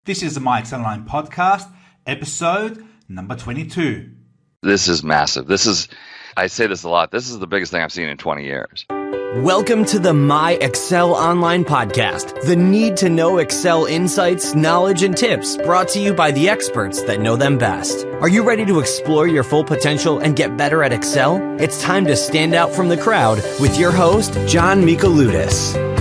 This is the MyExcel Online podcast, episode number 22. This is massive. I say this a lot, this is the biggest thing I've seen in 20 years. Welcome to the MyExcel Online podcast, the need-to-know Excel insights, knowledge, and tips brought to you by the experts that know them best. Are you ready to explore your full potential and get better at Excel? It's time to stand out from the crowd with your host, John Michaloudis.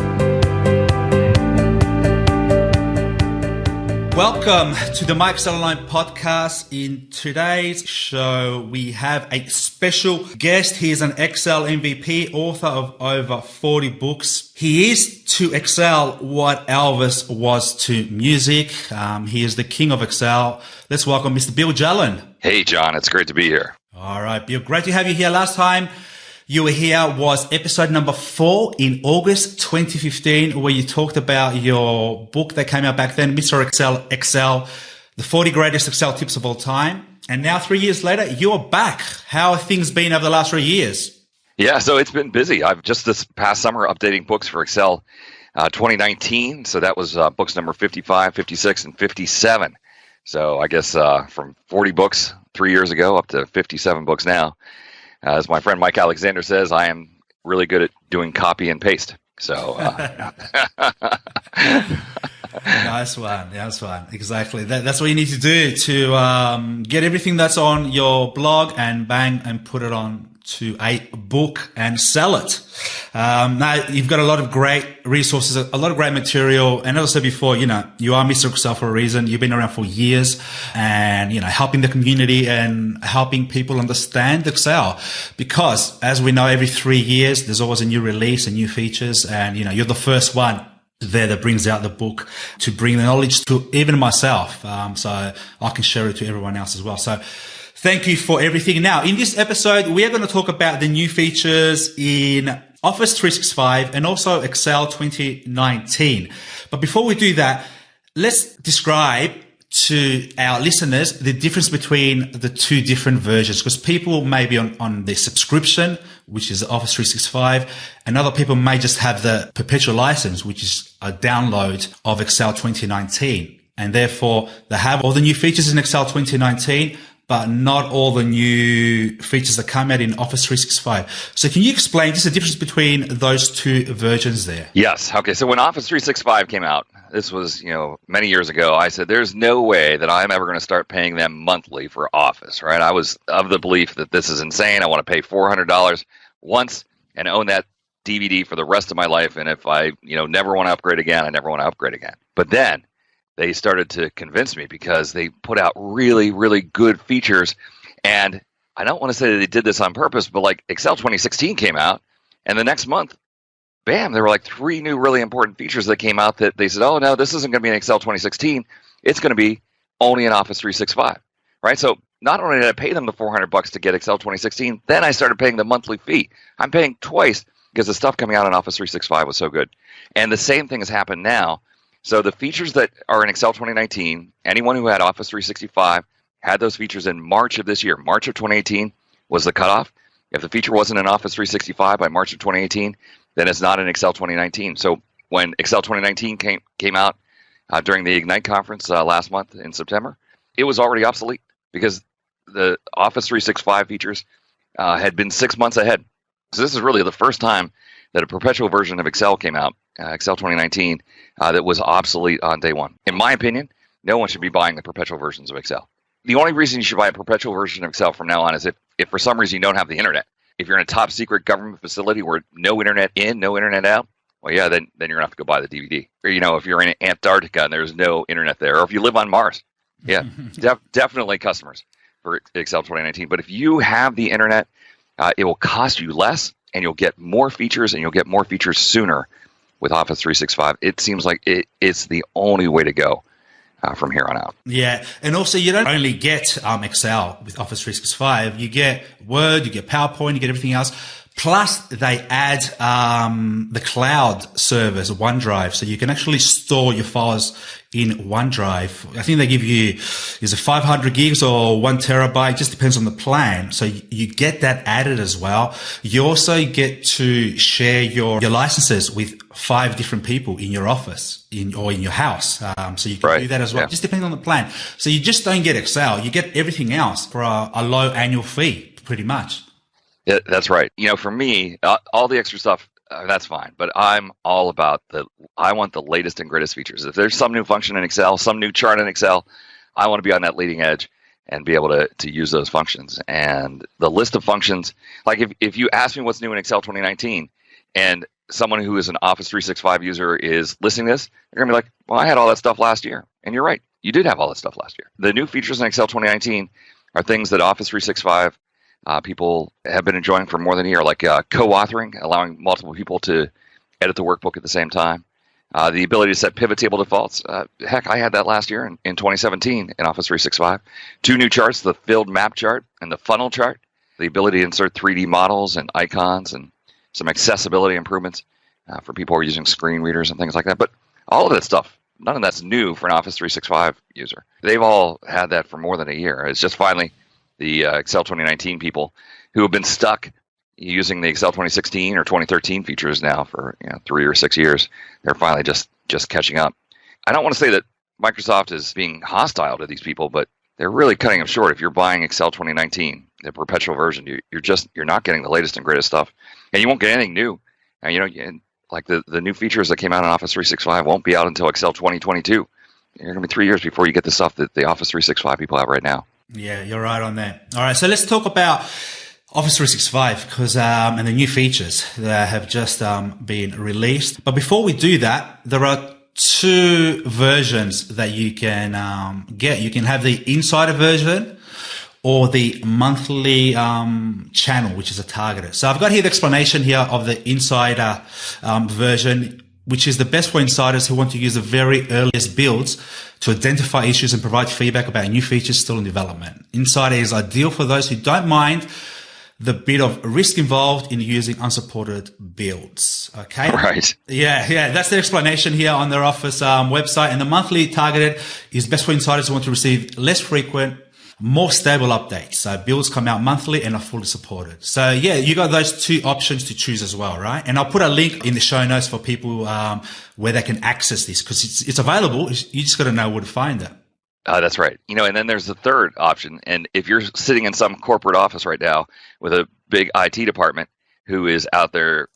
Welcome to the MyExcel Online podcast. In today's show, we have a special guest. He is an Excel MVP, author of over 40 books. He is to Excel what Elvis was to music. He is the king of Excel. Let's welcome Mr. Bill Jelen. Hey, John. It's great to be here. All right, Bill. Great to have you here. Last time you were here was episode number 4 in August 2015, where you talked about your book that came out back then, MrExcel, the 40 greatest Excel tips of all time. And now 3 years later, you're back. How have things been over the last 3 years? Yeah, so it's been busy. I've just this past summer updating books for Excel 2019. So that was books number 55, 56, and 57. So I guess from 40 books 3 years ago up to 57 books now. As my friend Mike Alexander says, I am really good at doing copy and paste. So, Nice one. Exactly. That's what you need to do to get everything that's on your blog and bang and put it on to a book and sell it. Now you've got a lot of great resources, a lot of great material. And as I said before, you are Mr. Excel for a reason. You've been around for years and, helping the community and helping people understand Excel, because as we know, every 3 years, there's always a new release and new features. And, you're the first one there that brings out the book to bring the knowledge to even myself. So I can share it to everyone else as well. So thank you for everything. Now, in this episode, we are going to talk about the new features in Office 365 and also Excel 2019. But before we do that, let's describe to our listeners the difference between the two different versions, because people may be on the subscription, which is Office 365, and other people may just have the perpetual license, which is a download of Excel 2019. And therefore, they have all the new features in Excel 2019, but not all the new features that come out in Office 365. So can you explain just the difference between those two versions there? Yes. Okay. So when Office 365 came out, this was, many years ago, I said, there's no way that I'm ever going to start paying them monthly for Office, right? I was of the belief that this is insane. I want to pay $400 once and own that DVD for the rest of my life. And if I, never want to upgrade again, I never want to upgrade again. But then they started to convince me because they put out really, really good features. And I don't want to say that they did this on purpose, but like Excel 2016 came out, and the next month, bam, there were like 3 new really important features that came out that they said, oh, no, this isn't going to be in Excel 2016. It's going to be only in Office 365, right? So not only did I pay them the $400 to get Excel 2016, then I started paying the monthly fee. I'm paying twice because the stuff coming out in Office 365 was so good. And the same thing has happened now. So the features that are in Excel 2019, anyone who had Office 365 had those features in March of this year. March of 2018 was the cutoff. If the feature wasn't in Office 365 by March of 2018, then it's not in Excel 2019. So when Excel 2019 came out during the Ignite conference last month in September, it was already obsolete because the Office 365 features had been 6 months ahead. So this is really the first time that a perpetual version of Excel came out, Excel 2019, that was obsolete on day one. In my opinion, no one should be buying the perpetual versions of Excel. The only reason you should buy a perpetual version of Excel from now on is if for some reason you don't have the internet. If you're in a top secret government facility where no internet in, no internet out, well, yeah, then you're going to have to go buy the DVD. Or, if you're in Antarctica and there's no internet there, or if you live on Mars, yeah, definitely customers for Excel 2019. But if you have the internet, it will cost you less, and you'll get more features, and you'll get more features sooner with Office 365. It seems like it's the only way to go from here on out. Yeah, and also you don't only get Excel with Office 365. You get Word, you get PowerPoint, you get everything else. Plus, they add the cloud service, OneDrive, so you can actually store your files in OneDrive. I think they give you, is it 500 gigs or 1 terabyte? It just depends on the plan. So you get that added as well. You also get to share your licenses with 5 different people in your office or in your house. So you can do that as well. Just depending on the plan. So you just don't get Excel. You get everything else for a low annual fee, pretty much. Yeah, that's right. For me, all the extra stuff, that's fine. But I'm all about I want the latest and greatest features. If there's some new function in Excel, some new chart in Excel, I want to be on that leading edge and be able to use those functions. And the list of functions, like if you ask me what's new in Excel 2019, and someone who is an Office 365 user is listening to this, they're going to be like, well, I had all that stuff last year. And you're right. You did have all that stuff last year. The new features in Excel 2019 are things that Office 365 people have been enjoying for more than a year, like co-authoring, allowing multiple people to edit the workbook at the same time. The ability to set pivot table defaults. Heck, I had that last year in 2017 in Office 365. 2 new charts, the filled map chart and the funnel chart. The ability to insert 3D models and icons and some accessibility improvements for people who are using screen readers and things like that. But all of that stuff, none of that's new for an Office 365 user. They've all had that for more than a year. It's just finally the Excel 2019 people who have been stuck using the Excel 2016 or 2013 features now for 3 or 6 years. They're finally just catching up. I don't want to say that Microsoft is being hostile to these people, but they're really cutting them short. If you're buying Excel 2019, the perpetual version, you're not getting the latest and greatest stuff, and you won't get anything new. And like the new features that came out in Office 365 won't be out until Excel 2022. You're going to be 3 years before you get the stuff that the Office 365 people have right now. Yeah, you're right on that. All right, so let's talk about Office 365 because and the new features that have just been released. But before we do that, there are 2 versions that you can get. You can have the insider version or the monthly channel, which is a targeted. So I've got here the explanation here of the insider version, which is the best for insiders who want to use the very earliest builds to identify issues and provide feedback about new features still in development. Insider is ideal for those who don't mind the bit of risk involved in using unsupported builds. Okay. Right. Yeah. That's the explanation here on their Office website. And the monthly targeted is best for insiders who want to receive less frequent, more stable updates. So builds come out monthly and are fully supported. So yeah, you got those 2 options to choose as well, right? And I'll put a link in the show notes for people where they can access this because it's available. You just got to know where to find it. That's right. And then there's the third option. And if you're sitting in some corporate office right now with a big IT department who is out there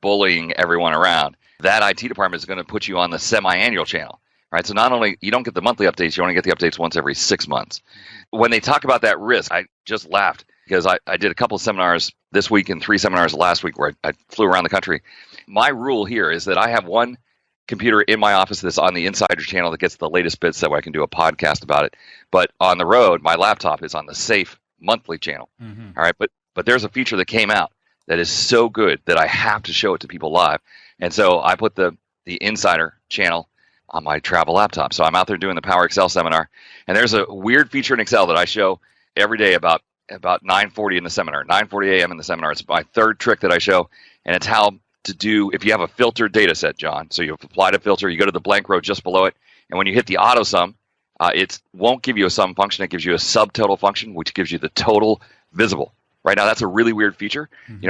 bullying everyone around, that IT department is going to put you on the semi-annual channel, right? So not only you don't get the monthly updates, you only get the updates once every 6 months. When they talk about that risk, I just laughed because I did a couple of seminars this week and 3 seminars last week where I flew around the country. My rule here is that I have one computer in my office that's on the insider channel that gets the latest bits, that way I can do a podcast about it. But on the road, my laptop is on the safe monthly channel. Mm-hmm. All right, but there's a feature that came out that is so good that I have to show it to people live. And so I put the insider channel on my travel laptop. So I'm out there doing the Power Excel seminar, and there's a weird feature in Excel that I show every day about 9:40 in the seminar, 9:40 a.m. in the seminar. It's my third trick that I show, and it's how to do if you have a filtered data set, John. So you've applied a filter, you go to the blank row just below it, and when you hit the auto sum, it won't give you a sum function. It gives you a subtotal function, which gives you the total visible. Right now, that's a really weird feature. Mm-hmm.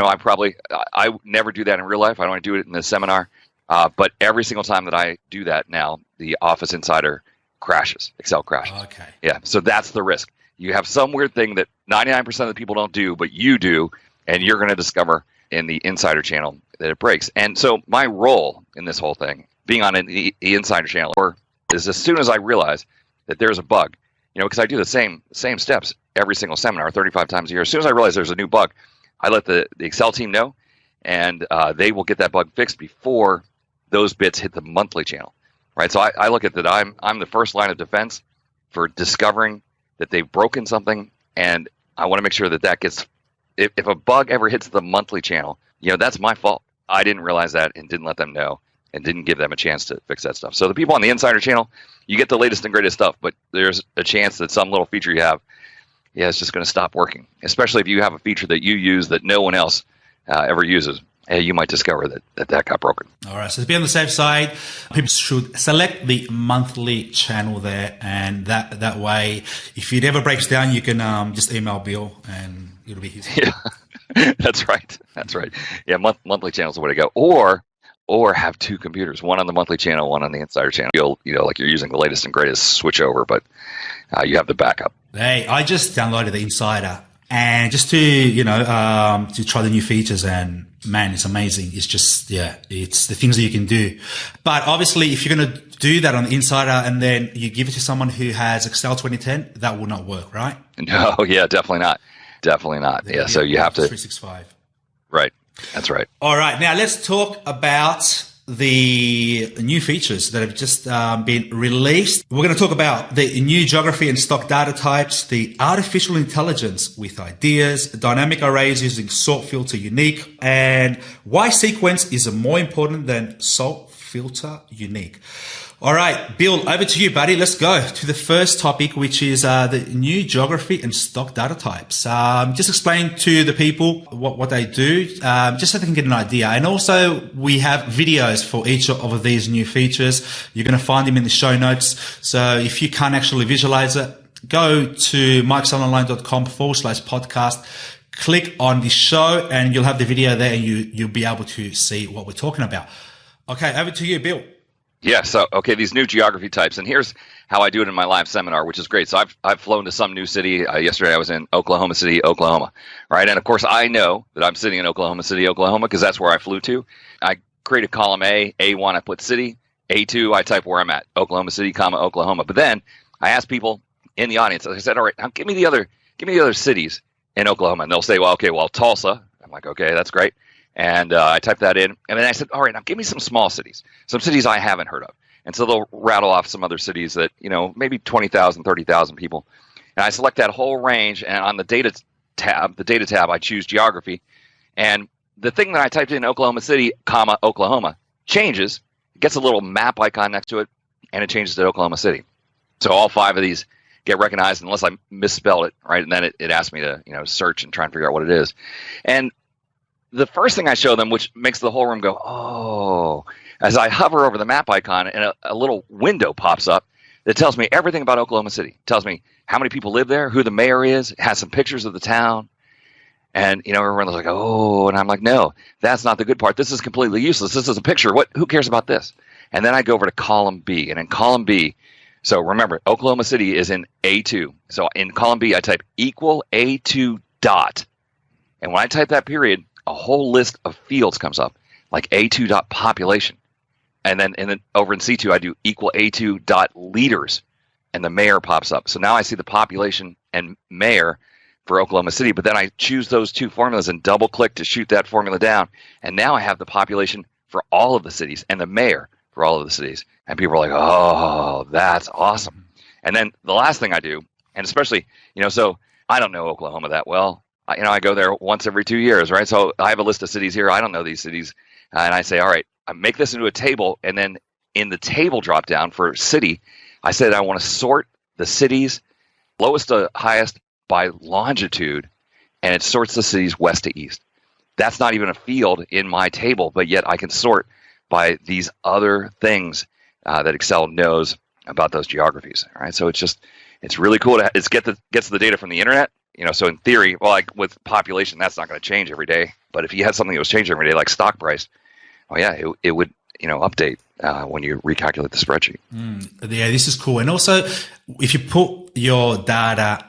I never do that in real life. I don't do it in the seminar. But every single time that I do that now, the Office Insider crashes. Excel crashes. Okay. Yeah, so that's the risk. You have some weird thing that 99% of the people don't do, but you do, and you're going to discover in the Insider channel that it breaks. And so my role in this whole thing, being on the Insider channel, is as soon as I realize that there's a bug, because I do the same steps every single seminar 35 times a year. As soon as I realize there's a new bug, I let the Excel team know, and they will get that bug fixed before those bits hit the monthly channel, right? So I look at that. I'm the first line of defense for discovering that they've broken something, and I want to make sure that gets. If a bug ever hits the monthly channel, that's my fault. I didn't realize that and didn't let them know and didn't give them a chance to fix that stuff. So the people on the Insider channel, you get the latest and greatest stuff, but there's a chance that some little feature you have, it's just going to stop working, especially if you have a feature that you use that no one else ever uses, you might discover that got broken. All right. So to be on the safe side, people should select the monthly channel there. And that way, if it ever breaks down, you can just email Bill and it'll be his. Yeah, that's right. That's right. Yeah, monthly channel is the way to go. Or have two computers, one on the monthly channel, one on the insider channel. Like you're using the latest and greatest switch over, but you have the backup. Hey, I just downloaded the insider and just to try the new features, and man, it's amazing. It's just, it's the things that you can do. But obviously, if you're going to do that on the insider and then you give it to someone who has Excel 2010, that will not work, right? No, yeah, definitely not. Definitely not. Yeah, so you have to. 365. Right. That's right. All right. Now let's talk about the new features that have just been released. We're going to talk about the new geography and stock data types, the artificial intelligence with ideas, dynamic arrays using sort filter unique, and why sequence is more important than sort filter unique. All right, Bill, over to you, buddy. Let's go to the first topic, which is the new geography and stock data types. Just explain to the people what they do, just so they can get an idea. And also, we have videos for each of these new features. You're going to find them in the show notes. So if you can't actually visualize it, go to MyExcel.com/podcast. Click on the show, and you'll have the video there, and you'll be able to see what we're talking about. Okay, over to you, Bill. Yeah, so, okay, these new geography types, and here's how I do it in my live seminar, which is great. So I've flown to some new city. Yesterday I was in Oklahoma City, Oklahoma, right? And, of course, I know that I'm sitting in Oklahoma City, Oklahoma, because that's where I flew to. I create a column A, A1, I put city, A2, I type where I'm at, Oklahoma City, Oklahoma. But then I asked people in the audience, I said, all right, now give me the other cities in Oklahoma. And they'll say, well, Tulsa. I'm like, okay, that's great. And I typed that in, and then I said, all right, now give me some small cities, some cities I haven't heard of. And so they'll rattle off some other cities that, maybe 20,000, 30,000 people. And I select that whole range, and on the data tab, I choose geography. And the thing that I typed in, Oklahoma City, Oklahoma, changes. It gets a little map icon next to it, and it changes to Oklahoma City. So all 5 of these get recognized unless I misspell it, right? And then it asks me to, search and try and figure out what it is. And the first thing I show them, which makes the whole room go, oh, as I hover over the map icon and a little window pops up that tells me everything about Oklahoma City. It tells me how many people live there, who the mayor is, it has some pictures of the town. And, everyone's like, oh, and I'm like, no, that's not the good part. This is completely useless. This is a picture. Who cares about this? And then I go over to column B. And in column B, so remember, Oklahoma City is in A2. So in column B, I type equal A2 dot. And when I type that period, a whole list of fields comes up, like A2 dot population. And then over in C2, I do equal A2 dot leaders, and the mayor pops up. So now I see the population and mayor for Oklahoma City, but then I choose those 2 formulas and double click to shoot that formula down. And now I have the population for all of the cities and the mayor for all of the cities. And people are like, oh, that's awesome. And then the last thing I do, and especially, so I don't know Oklahoma that well. I go there once every 2 years, right? So I have a list of cities here. I don't know these cities. And I say, all right, I make this into a table. And then in the table drop down for city, I said I want to sort the cities lowest to highest by longitude. And it sorts the cities west to east. That's not even a field in my table, but yet I can sort by these other things that Excel knows about those geographies. All right, so it's really cool to gets the data from the internet. So in theory, well, like with population, that's not going to change every day. But if you had something that was changing every day, like stock price, oh yeah, it would update when you recalculate the spreadsheet. Yeah, this is cool. And also, if you put your data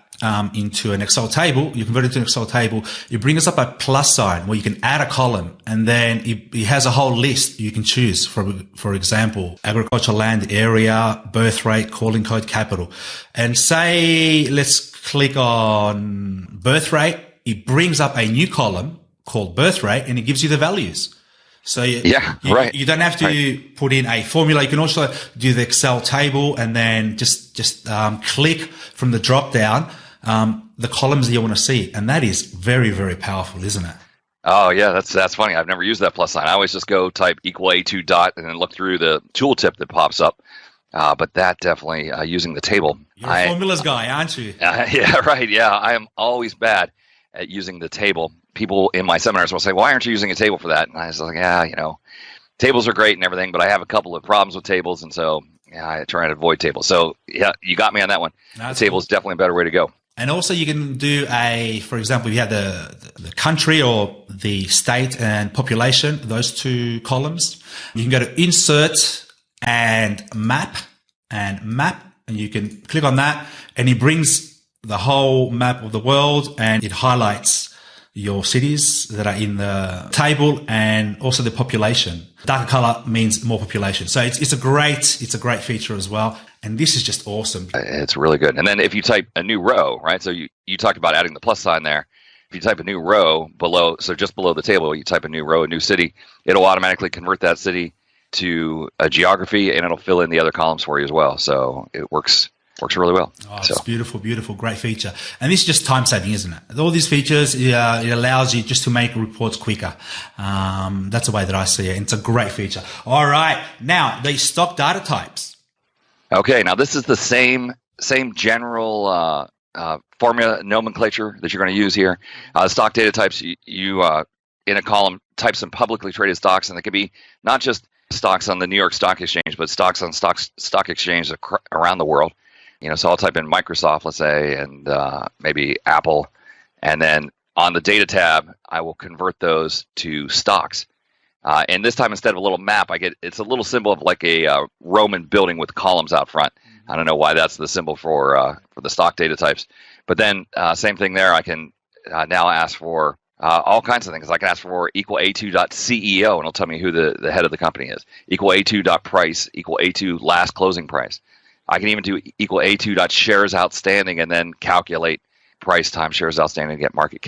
into an Excel table, you convert it to an Excel table, it brings up a plus sign where you can add a column, and then it has a whole list you can choose from, for example, agricultural land area, birth rate, calling code, capital. And say, let's click on birth rate. It brings up a new column called birth rate, and it gives you the values. So you don't have to put in a formula. You can also do the Excel table and then just click from the drop down the columns that you want to see, and that is very, very powerful, isn't it? Oh yeah, that's funny. I've never used that plus sign. I always just go type equal A2 dot and then look through the tooltip that pops up. But that definitely using the table. You're a formulas guy, aren't you? Yeah, right. Yeah, I am always bad at using the table. people in my seminars will say, why aren't you using a table for that? And I was like, yeah, tables are great and everything, but I have a couple of problems with tables, and so I try to avoid tables. So yeah, you got me on that one. The table is definitely a better way to go. And also you can do for example, you have the country or the state and population, those two columns. You can go to insert and map, and you can click on that, and it brings the whole map of the world, and it highlights your cities that are in the table and also the population. Darker color means more population. So it's a great feature as well. And this is just awesome. It's really good. And then if you type a new row, right? So you talked about adding the plus sign there. If you type a new row below, so just below the table, you type a new row, a new city, it'll automatically convert that city to a geography, and it'll fill in the other columns for you as well. So it works really well. Oh, it's beautiful, beautiful, great feature. And this is just time saving, isn't it? All these features, it allows you just to make reports quicker. That's the way that I see it. It's a great feature. All right. Now, the stock data types. Okay. Now, this is the same general formula nomenclature that you're going to use here. Stock data types, you in a column, type some publicly traded stocks, and it could be not just stocks on the New York Stock Exchange, but stocks on stock exchanges around the world. So I'll type in Microsoft, let's say, and maybe Apple, and then on the data tab, I will convert those to stocks. And this time, instead of a little map, it's a little symbol of like a Roman building with columns out front. I don't know why that's the symbol for the stock data types. But then same thing there. I can now ask for all kinds of things. I can ask for equal A2.CEO, and it'll tell me who the head of the company is. Equal A2.price, equal A2 last closing price. I can even do equal A2.shares outstanding and then calculate price times shares outstanding to get market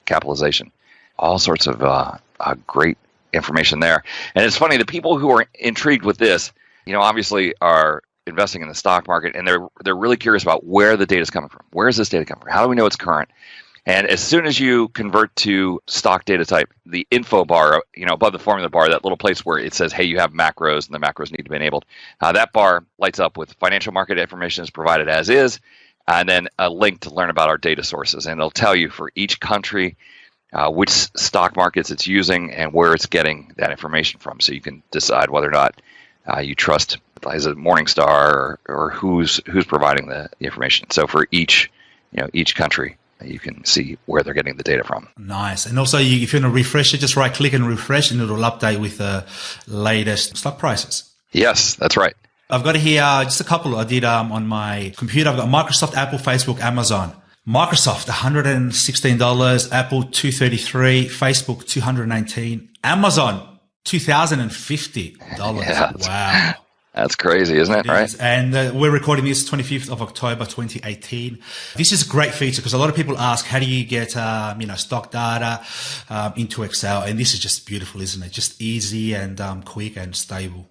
capitalization. All sorts of great information there. And it's funny, the people who are intrigued with this, obviously are investing in the stock market, and they're really curious about where the data is coming from. Where is this data coming from? How do we know it's current? And as soon as you convert to stock data type, the info bar, above the formula bar, that little place where it says, hey, you have macros and the macros need to be enabled, that bar lights up with financial market information is provided as is, and then a link to learn about our data sources. And it'll tell you for each country which stock markets it's using and where it's getting that information from. So you can decide whether or not you trust, is it Morningstar or who's providing the information. So for each country, you can see where they're getting the data from. Nice. And also, if you want to refresh it, just right-click and refresh, and it'll update with the latest stock prices. Yes, that's right. I've got here just a couple I did on my computer. I've got Microsoft, Apple, Facebook, Amazon. Microsoft, $116. Apple, $233. Facebook, $218. Amazon, $2,050. Yeah, wow. That's crazy, isn't it? Right? And we're recording this 25th of October, 2018. This is a great feature because a lot of people ask, how do you get, stock data into Excel? And this is just beautiful, isn't it? Just easy and quick and stable.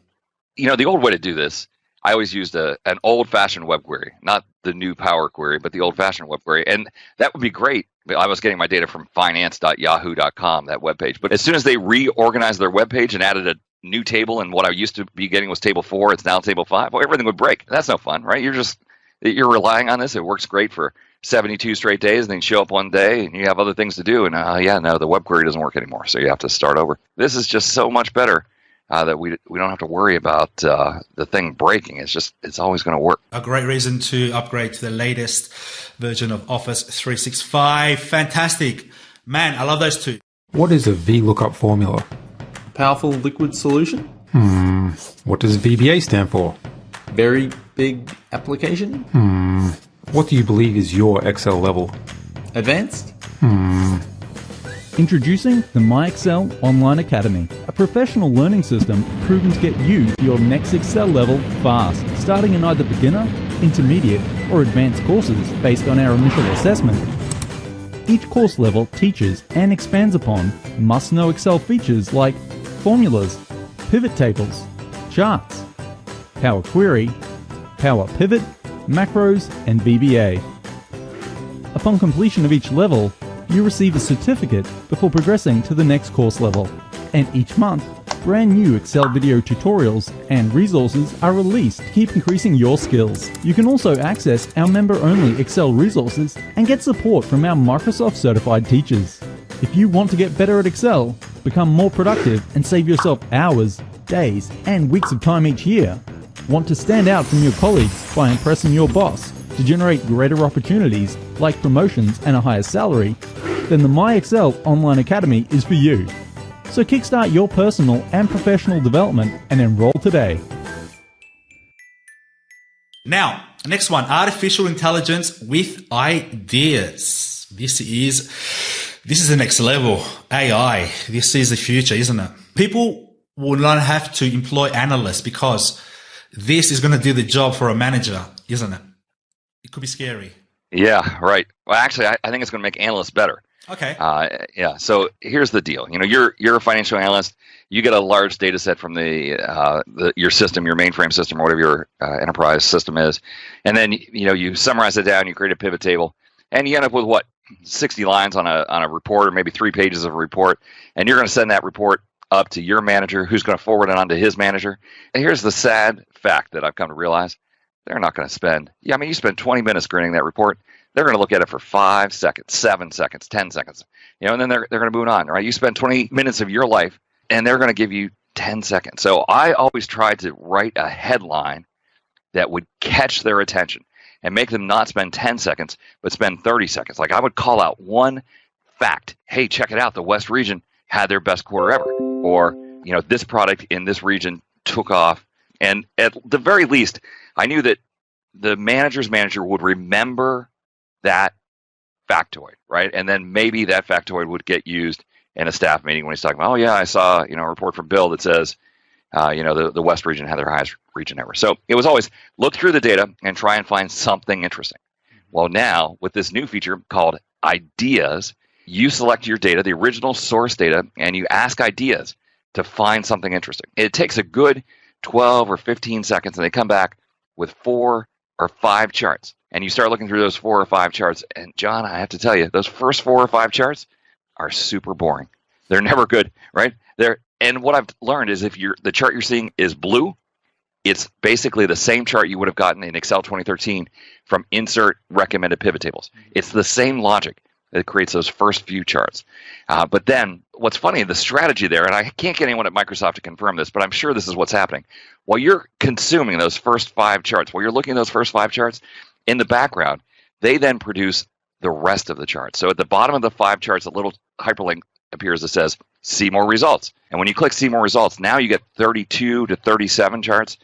The old way to do this, I always used an old-fashioned web query, not the new Power Query, but the old-fashioned web query. And that would be great. I was getting my data from finance.yahoo.com, that webpage. But as soon as they reorganized their webpage and added a new table, and what I used to be getting was table 4, it's now table 5, well, everything would break. That's no fun, right? You're relying on this. It works great for 72 straight days, and then you show up one day and you have other things to do, and the web query doesn't work anymore, so you have to start over. This is just so much better that we don't have to worry about the thing breaking. It's always going to work. A great reason to upgrade to the latest version of Office 365. Fantastic. Man, I love those two. What is a VLOOKUP formula? Powerful liquid solution. What does VBA stand for? Very big application. What do you believe is your Excel level? Advanced. Introducing the MyExcel Online Academy, a professional learning system proven to get you to your next Excel level fast, starting in either beginner, intermediate, or advanced courses based on our initial assessment. Each course level teaches and expands upon must-know Excel features like formulas, pivot tables, charts, Power Query, Power Pivot, macros, and VBA. Upon completion of each level, you receive a certificate before progressing to the next course level. And each month, brand new Excel video tutorials and resources are released to keep increasing your skills. You can also access our member-only Excel resources and get support from our Microsoft certified teachers. If you want to get better at Excel, become more productive, and save yourself hours, days, and weeks of time each year, want to stand out from your colleagues by impressing your boss to generate greater opportunities like promotions and a higher salary, then the MyExcel Online Academy is for you. So kickstart your personal and professional development and enroll today. Now, next one, artificial intelligence with ideas. This is the next level. AI. This is the future, isn't it? People will not have to employ analysts because this is going to do the job for a manager, isn't it? It could be scary. Yeah, right. Well, actually, I think it's going to make analysts better. Okay. Yeah. So here's the deal. You're a financial analyst. You get a large data set from your system, your mainframe system, or whatever your enterprise system is, and then you summarize it down. You create a pivot table, and you end up with what 60 lines on a report, or maybe 3 pages of a report, and you're going to send that report up to your manager, who's going to forward it on to his manager. And here's the sad fact that I've come to realize: they're not going to spend. You spend 20 minutes creating that report. They're going to look at it for 5 seconds, 7 seconds, 10 seconds, and then they're going to move on, right? You spend 20 minutes of your life, and they're going to give you 10 seconds. So I always tried to write a headline that would catch their attention and make them not spend 10 seconds, but spend 30 seconds. Like I would call out one fact. Hey, check it out. The West region had their best quarter ever. Or, this product in this region took off. And at the very least, I knew that the manager's manager would remember that factoid, right? And then maybe that factoid would get used in a staff meeting when he's talking about, oh yeah, I saw, a report from Bill that says, the West region had their highest region ever. So it was always look through the data and try and find something interesting. Well, now with this new feature called Ideas, you select your data, the original source data, and you ask Ideas to find something interesting. It takes a good 12 or 15 seconds, and they come back with 4 or 5 charts. And you start looking through those 4 or 5 charts. And John, I have to tell you, those first 4 or 5 charts are super boring. They're never good, right? And what I've learned is if the chart you're seeing is blue, it's basically the same chart you would have gotten in Excel 2013 from insert recommended pivot tables. It's the same logic that creates those first few charts. But then what's funny, the strategy there, and I can't get anyone at Microsoft to confirm this, but I'm sure this is what's happening. While you're consuming those first 5 charts, while you're looking at those first 5 charts, in the background, they then produce the rest of the charts. So at the bottom of the 5 charts, a little hyperlink appears that says, see more results. And when you click see more results, now you get 32 to 37 charts,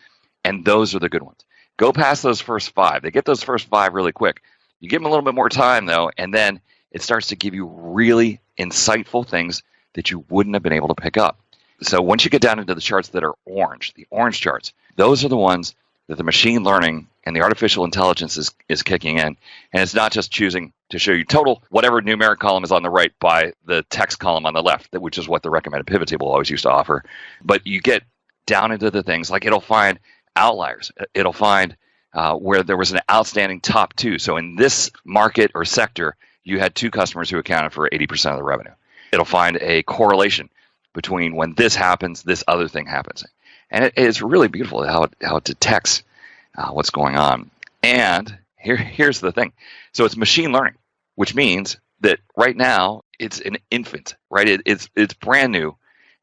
and those are the good ones. Go past those first 5. They get those first 5 really quick. You give them a little bit more time, though, and then it starts to give you really insightful things that you wouldn't have been able to pick up. So once you get down into the charts that are orange, the orange charts, those are the ones that the machine learning and the artificial intelligence is kicking in. And it's not just choosing to show you total, whatever numeric column is on the right by the text column on the left, which is what the recommended pivot table always used to offer. But you get down into the things, like it'll find outliers. It'll find where there was an outstanding top 2. So in this market or sector, you had 2 customers who accounted for 80% of the revenue. It'll find a correlation between when this happens, this other thing happens. And it's really beautiful how it detects what's going on. And here's the thing. So it's machine learning, which means that right now it's an infant, right? It's brand new,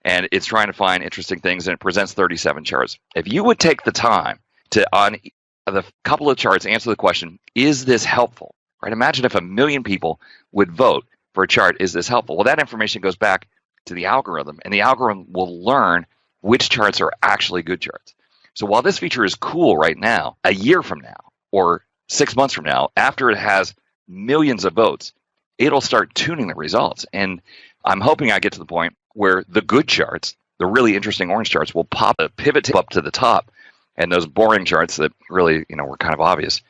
and it's trying to find interesting things, and it presents 37 charts. If you would take the time to, on the couple of charts, answer the question, is this helpful? Right? Imagine if 1 million people would vote for a chart, is this helpful? Well, that information goes back to the algorithm, and the algorithm will learn which charts are actually good charts. So while this feature is cool right now, a year from now or 6 months from now, after it has millions of votes, it'll start tuning the results. And I'm hoping I get to the point where the good charts, the really interesting orange charts, will pop a pivot table up to the top, and those boring charts that really were kind of obvious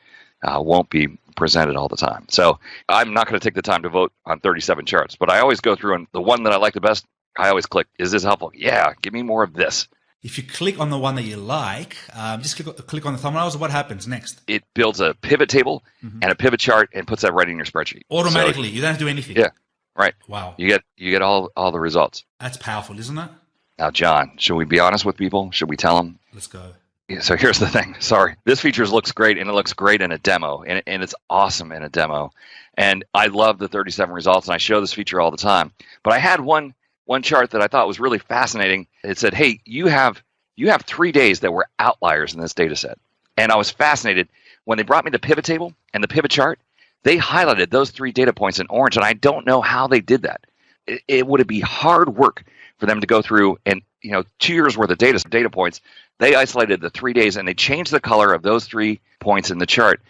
won't be presented all the time. So I'm not going to take the time to vote on 37 charts, but I always go through, and the one that I like the best, I always click, is this helpful? Yeah, give me more of this. If you click on the one that you like, just click on the thumbnails, what happens next? It builds a pivot table and a pivot chart and puts that right in your spreadsheet. Automatically. So, you don't have to do anything. Yeah, right. Wow. You get all the results. That's powerful, isn't it? Now, John, should we be honest with people? Should we tell them? Let's go. So here's the thing. Sorry. This feature looks great, and it looks great in a demo, and it's awesome in a demo. And I love the 37 results, and I show this feature all the time. But I had one chart that I thought was really fascinating. It said, hey, you have 3 days that were outliers in this data set. And I was fascinated. When they brought me the pivot table and the pivot chart, they highlighted those 3 data points in orange, and I don't know how they did that. It would be hard work for them to go through and, 2 years worth of data points. They isolated the 3 days, and they changed the color of those 3 points in the chart,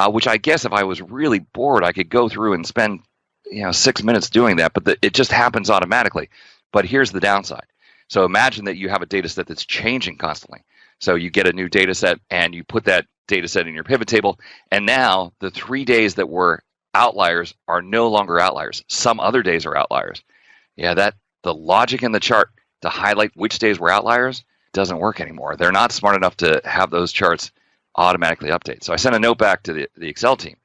which I guess if I was really bored, I could go through and spend 6 minutes doing that, but it just happens automatically. But here's the downside. So imagine that you have a data set that's changing constantly. So you get a new data set, and you put that data set in your pivot table, and now the 3 days that were outliers are no longer outliers. Some other days are outliers. Yeah, the logic in the chart to highlight which days were outliers doesn't work anymore. They're not smart enough to have those charts automatically update. So I sent a note back to the Excel team.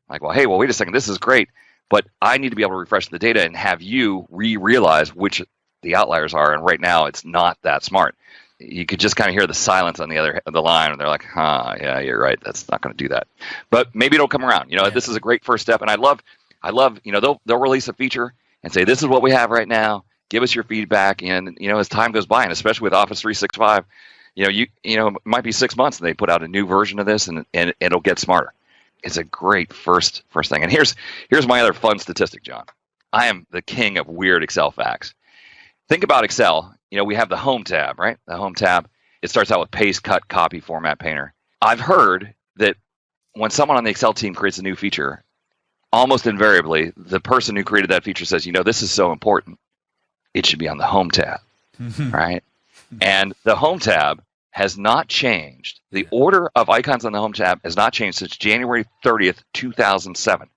Like, well, hey, wait a second, this is great, but I need to be able to refresh the data and have you realize which the outliers are. And right now, it's not that smart. You could just kind of hear the silence on the other end of the line, and they're like, yeah, you're right. That's not going to do that. But maybe it'll come around. This is a great first step. And I love, they'll release a feature and say, this is what we have right now. Give us your feedback. And, as time goes by, and especially with Office 365, it might be 6 months and they put out a new version of this, and it'll get smarter. It's a great first thing. And here's my other fun statistic, John. I am the king of weird Excel facts. Think about Excel. We have the Home tab, right? The Home tab. It starts out with paste, cut, copy, format, painter. I've heard that when someone on the Excel team creates a new feature, almost invariably, the person who created that feature says, this is so important. It should be on the Home tab, right? And the Home tab has not changed. The order of icons on the Home tab has not changed since January 30th, 2007.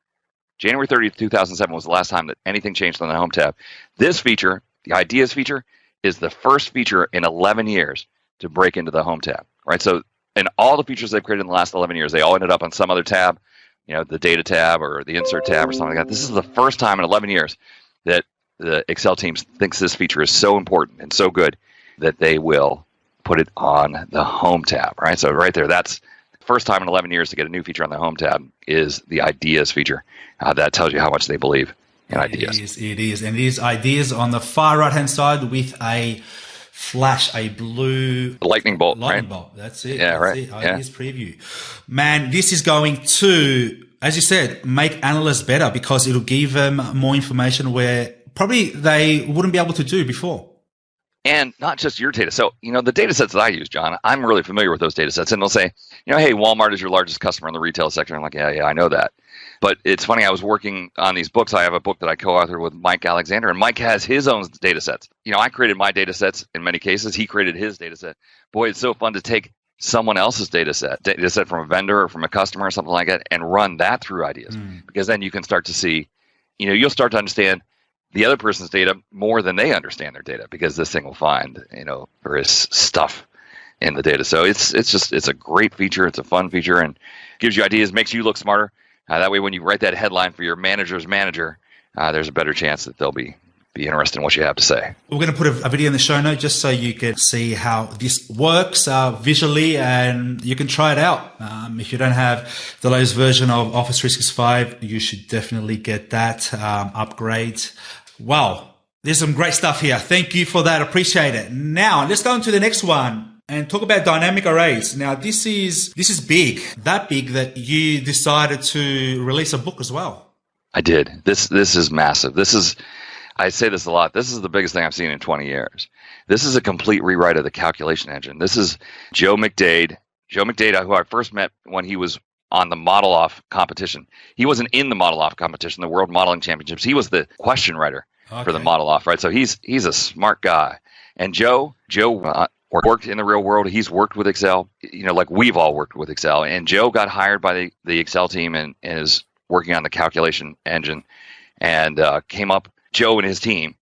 January 30th, 2007 was the last time that anything changed on the Home tab. This feature, the Ideas feature, is the first feature in 11 years to break into the Home tab, right? So in all the features they've created in the last 11 years, they all ended up on some other tab, the Data tab or the Insert tab or something like that. This is the first time in 11 years that the Excel team thinks this feature is so important and so good that they will put it on the Home tab, right? So right there, that's the first time in 11 years to get a new feature on the Home tab is the Ideas feature. That tells you how much they believe in Ideas. It is. And it is Ideas on the far right-hand side with a flash, a blue lightning bolt. That's it. Yeah, That's right. it. Ideas preview. Man, this is going to, as you said, make analysts better because it'll give them more information where probably they wouldn't be able to do before. And not just your data. So, the data sets that I use, John, I'm really familiar with those data sets. And they'll say, hey, Walmart is your largest customer in the retail sector. I'm like, yeah, I know that. But it's funny, I was working on these books. I have a book that I co-authored with Mike Alexander, and Mike has his own data sets. I created my data sets in many cases. He created his data set. Boy, it's so fun to take someone else's data set from a vendor or from a customer or something like that, and run that through Ideas. Because then you can start to see, you'll start to understand the other person's data more than they understand their data, because this thing will find, various stuff in the data. So it's a great feature. It's a fun feature and gives you ideas, makes you look smarter. That way, when you write that headline for your manager's manager, there's a better chance that they'll be interested in what you have to say. We're going to put a video in the show note just so you can see how this works visually, and you can try it out. If you don't have the latest version of Office 365, you should definitely get that upgrade. Wow, there's some great stuff here. Thank you for that. Appreciate it. Now, let's go on to the next one and talk about dynamic arrays. Now, this is big, that big that you decided to release a book as well. I did. This is massive. I say this a lot. This is the biggest thing I've seen in 20 years. This is a complete rewrite of the calculation engine. This is Joe McDade. Joe McDade, who I first met when he was on the Model Off competition. He wasn't in the Model Off competition, the World Modeling Championships. He was the question writer for the Model Off, right? So he's a smart guy. And Joe worked in the real world. He's worked with Excel, like we've all worked with Excel. And Joe got hired by the Excel team and is working on the calculation engine, and came up. Joe and his team,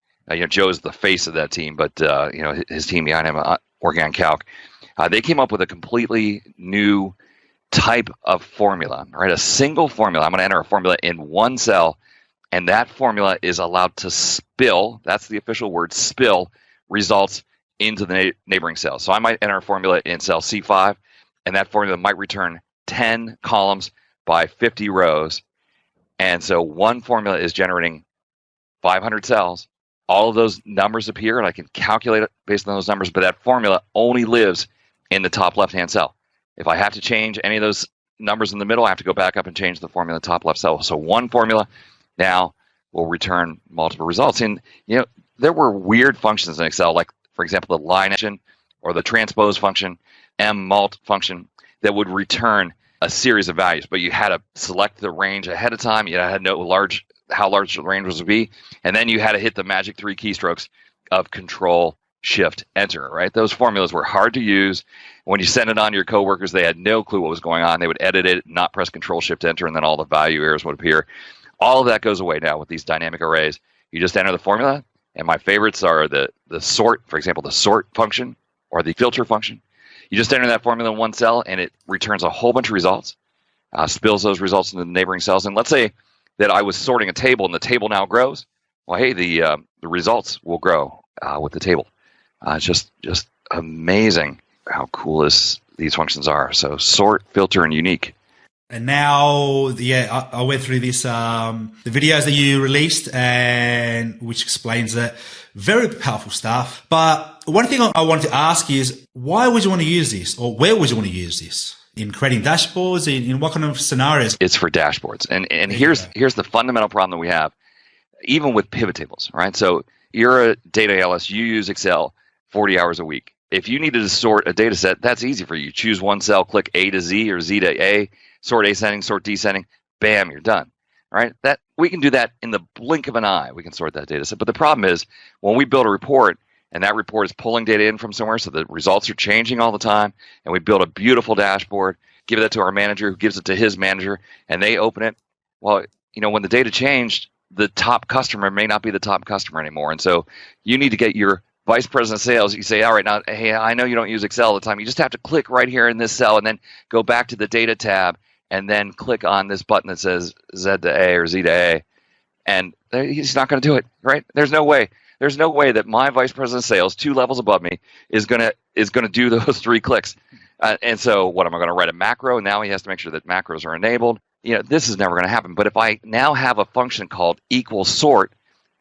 Joe's the face of that team, but his team behind him working on calc, they came up with a completely new type of formula, right? A single formula. I'm going to enter a formula in one cell, and that formula is allowed to spill. That's the official word, spill results into the neighboring cells. So I might enter a formula in cell C5, and that formula might return 10 columns by 50 rows. And so one formula is generating 500 cells. All of those numbers appear, and I can calculate it based on those numbers, but that formula only lives in the top left-hand cell. If I have to change any of those numbers in the middle, I have to go back up and change the formula in the top left cell. So one formula now will return multiple results. And there were weird functions in Excel, like, for example, the line function or the transpose function, mmult function, that would return a series of values, but you had to select the range ahead of time. You had to know how large the range was to be, and then you had to hit the magic 3 keystrokes of Control Shift Enter. Right? Those formulas were hard to use. When you sent it on to your coworkers, they had no clue what was going on. They would edit it, not press Control Shift Enter, and then all the value errors would appear. All of that goes away now with these dynamic arrays. You just enter the formula, and my favorites are the sort, for example, the sort function or the filter function. You just enter that formula in one cell, and it returns a whole bunch of results, spills those results into the neighboring cells. And let's say that I was sorting a table, and the table now grows. Well, hey, the results will grow with the table. It's just amazing how cool these functions are. So sort, filter, and unique. And now, I went through this, the videos that you released, and which explains it. Very powerful stuff. But one thing I wanted to ask is, why would you want to use this, or where would you want to use this? In creating dashboards, in what kind of scenarios? It's for dashboards. And here's the fundamental problem that we have, even with pivot tables, right? So you're a data analyst, you use Excel 40 hours a week. If you needed to sort a data set, that's easy for you. Choose one cell, click A to Z or Z to A, sort ascending, sort descending, bam, you're done. Right? That we can do that in the blink of an eye. We can sort that data set. But the problem is when we build a report and that report is pulling data in from somewhere, so the results are changing all the time, and we build a beautiful dashboard, give that to our manager who gives it to his manager, and they open it. Well, when the data changed, the top customer may not be the top customer anymore. And so you need to get your vice president of sales. You say, all right, now, hey, I know you don't use Excel all the time. You just have to click right here in this cell and then go back to the data tab and then click on this button that says Z to A or Z to A. And he's not going to do it, right? There's no way. There's no way that my vice president of sales, 2 levels above me, is going to do those 3 clicks. And so what am I going to write a macro? Now he has to make sure that macros are enabled. This is never going to happen. But if I now have a function called equal sort,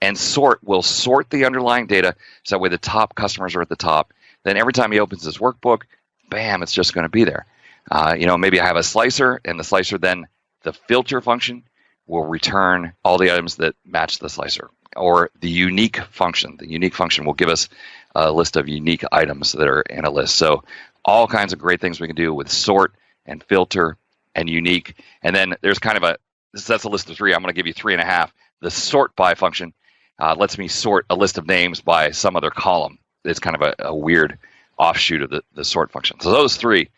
and sort will sort the underlying data so that way the top customers are at the top, then every time he opens his workbook, bam, it's just going to be there. Maybe I have a slicer, and the slicer then, the filter function will return all the items that match the slicer. Or the unique function. The unique function will give us a list of unique items that are in a list. So all kinds of great things we can do with sort and filter and unique. And then there's that's a list of 3. I'm going to give you 3.5. The sort by function lets me sort a list of names by some other column. It's kind of a weird offshoot of the sort function. So those three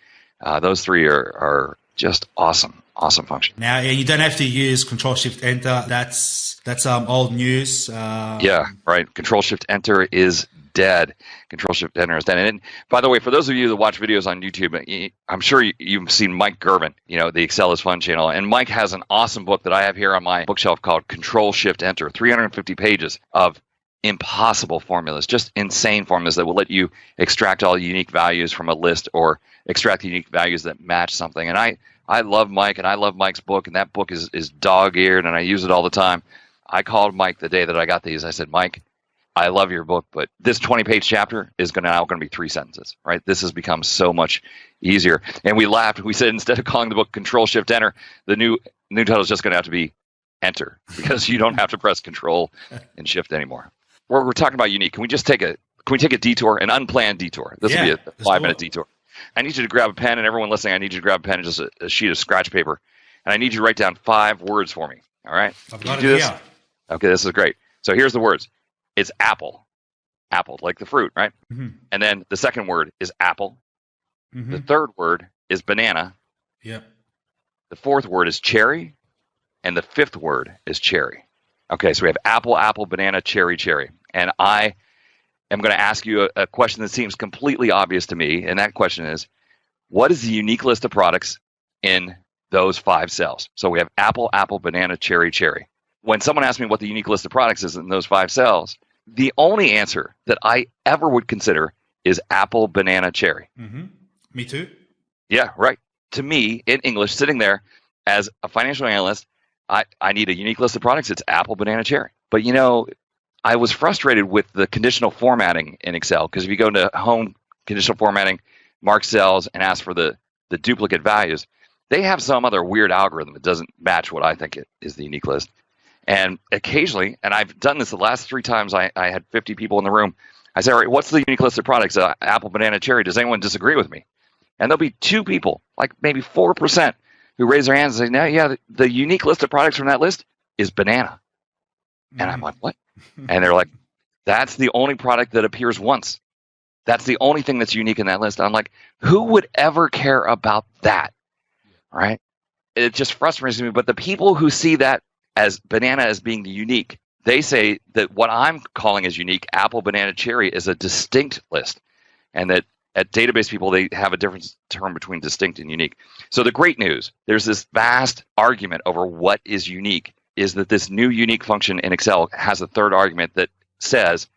are just awesome function. Now, you don't have to use Control Shift Enter. That's old news. Yeah, right. Control Shift Enter is dead. Control Shift Enter is dead. And by the way, for those of you that watch videos on YouTube, I'm sure you've seen Mike Girvin, the Excel is Fun channel. And Mike has an awesome book that I have here on my bookshelf called Control Shift Enter, 350 pages of impossible formulas, just insane formulas that will let you extract all the unique values from a list or extract the unique values that match something. And I love Mike, and I love Mike's book, and that book is dog-eared, and I use it all the time. I called Mike the day that I got these. I said, Mike, I love your book, but this 20-page chapter is now going to be 3 sentences, right? This has become so much easier. And we laughed. We said instead of calling the book Control Shift Enter, the new title is just going to have to be Enter, because you don't have to press Control and Shift anymore. We're talking about unique. Can we take a detour, an unplanned detour? This will be a 5-minute detour. I need you to grab a pen, and everyone listening, I need you to grab a pen and just a sheet of scratch paper, and I need you to write down 5 words for me. All right? I've got it here. Okay, this is great. So here's the words. It's apple. Apple, like the fruit, right? Mm-hmm. And then the second word is apple. Mm-hmm. The third word is banana. Yep. The fourth word is cherry. And the fifth word is cherry. Okay, so we have apple, apple, banana, cherry, cherry. And I am going to ask you a question that seems completely obvious to me. And that question is, what is the unique list of products in those 5 cells? So we have apple, apple, banana, cherry, cherry. When someone asks me what the unique list of products is in those 5 cells, the only answer that I ever would consider is apple, banana, cherry. Mm-hmm. Me too. Yeah, right. To me, in English, sitting there as a financial analyst, I need a unique list of products. It's apple, banana, cherry. But, I was frustrated with the conditional formatting in Excel, because if you go into home conditional formatting, mark cells, and ask for the duplicate values, they have some other weird algorithm that doesn't match what I think is the unique list. And occasionally, and I've done this the last 3 times, I had 50 people in the room. I say, all right, what's the unique list of products? Apple, banana, cherry. Does anyone disagree with me? And there'll be 2 people, like maybe 4%, who raise their hands and say, no, yeah, the unique list of products from that list is banana. And I'm like, what? And they're like, that's the only product that appears once. That's the only thing that's unique in that list. I'm like, who would ever care about that? Right? It just frustrates me. But the people who see that as banana as being the unique, they say that what I'm calling as unique, apple, banana, cherry, is a distinct list. And that at database people, they have a different term between distinct and unique. So the great news, there's this vast argument over what is unique, is that this new unique function in Excel has a third argument that says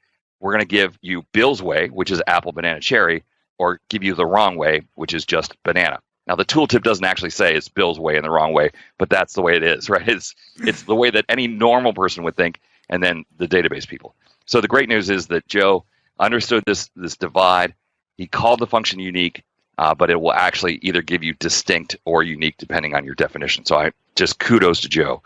we're going to give you Bill's way, which is apple, banana, cherry, or give you the wrong way, which is just banana. Now, the tooltip doesn't actually say it's Bill's way and the wrong way, but that's the way it is, right? It's the way that any normal person would think, and then the database people. So the great news is that Joe understood this divide. He called the function unique, but it will actually either give you distinct or unique depending on your definition. So I just kudos to Joe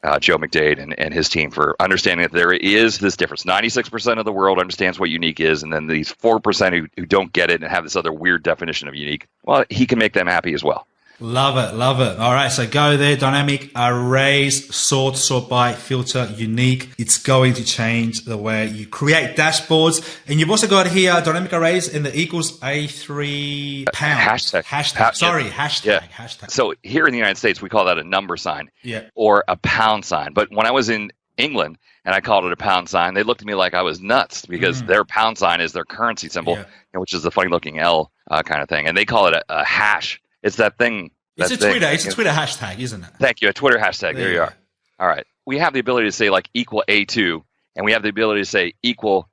McDade and his team for understanding that there is this difference. 96% of the world understands what unique is, and then these 4% who don't get it and have this other weird definition of unique, well, he can make them happy as well. Love it, love it. All right, so go there, dynamic arrays, sort by, filter, unique. It's going to change the way you create dashboards. And you've also got here dynamic arrays in the equals A3 pound. Hashtag. So here in the United States, we call that a number sign, yeah, or a pound sign. But when I was in England and I called it a pound sign, they looked at me like I was nuts, because their pound sign is their currency symbol, which is the funny looking L kind of thing. And they call it a hash. It's that thing. It's a Twitter hashtag, isn't it? Thank you. A Twitter hashtag. There you are. All right. We have the ability to say like equal A2, and we have the ability to say equal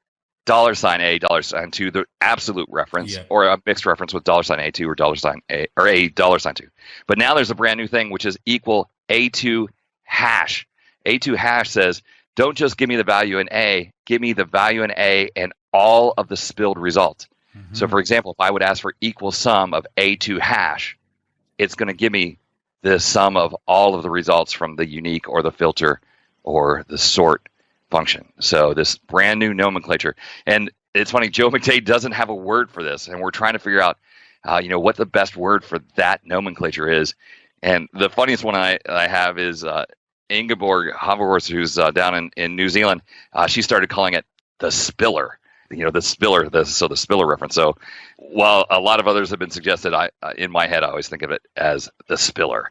$A, $2, the absolute reference, or a mixed reference with $A2 or $A or $2. But now there's a brand new thing, which is equal A2 hash. A2 hash says, don't just give me the value in A, give me the value in A and all of the spilled results. Mm-hmm. So for example, if I would ask for equal sum of A2 hash, it's going to give me the sum of all of the results from the unique or the filter or the sort function. So this brand new nomenclature. And it's funny, Joe McDade doesn't have a word for this, and we're trying to figure out what the best word for that nomenclature is. And the funniest one I have is Ingeborg Haverhorst, who's down in New Zealand. She started calling it the spiller. The spiller, the spiller reference. So while a lot of others have been suggested, in my head, I always think of it as the spiller.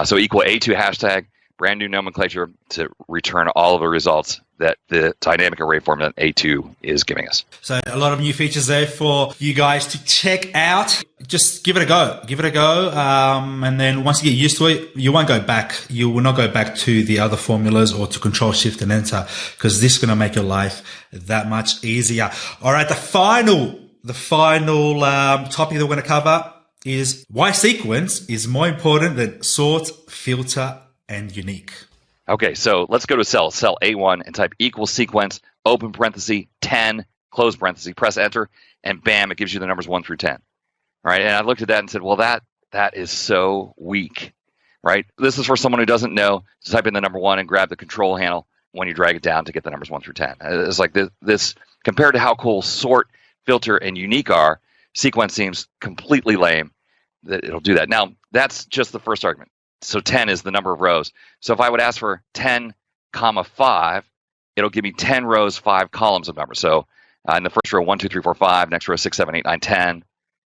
So equal A2 hashtag, brand new nomenclature to return all of the results that the dynamic array format A2 is giving us. So a lot of new features there for you guys to check out. Just give it a go. And then once you get used to it, you won't go back. You will not go back to the other formulas or to Control Shift and Enter, because this is going to make your life that much easier. All right. The final topic that we're going to cover is why sequence is more important than sort, filter, and unique. Okay, so let's go to cell A1 and type equal sequence, open parenthesis, 10, close parenthesis, press enter, and bam, it gives you the numbers 1 through 10. All right, and I looked at that and said, well, that is so weak, right? This is for someone who doesn't know to type in the number 1 and grab the control handle when you drag it down to get the numbers 1 through 10. It's like this compared to how cool sort, filter, and unique are, sequence seems completely lame that it'll do that. Now, that's just the first argument. So 10 is the number of rows. So if I would ask for 10, 5, it'll give me 10 rows, 5 columns of numbers. So in the first row, 1, 2, 3, 4, 5. Next row, 6, 7, 8, 9, 10.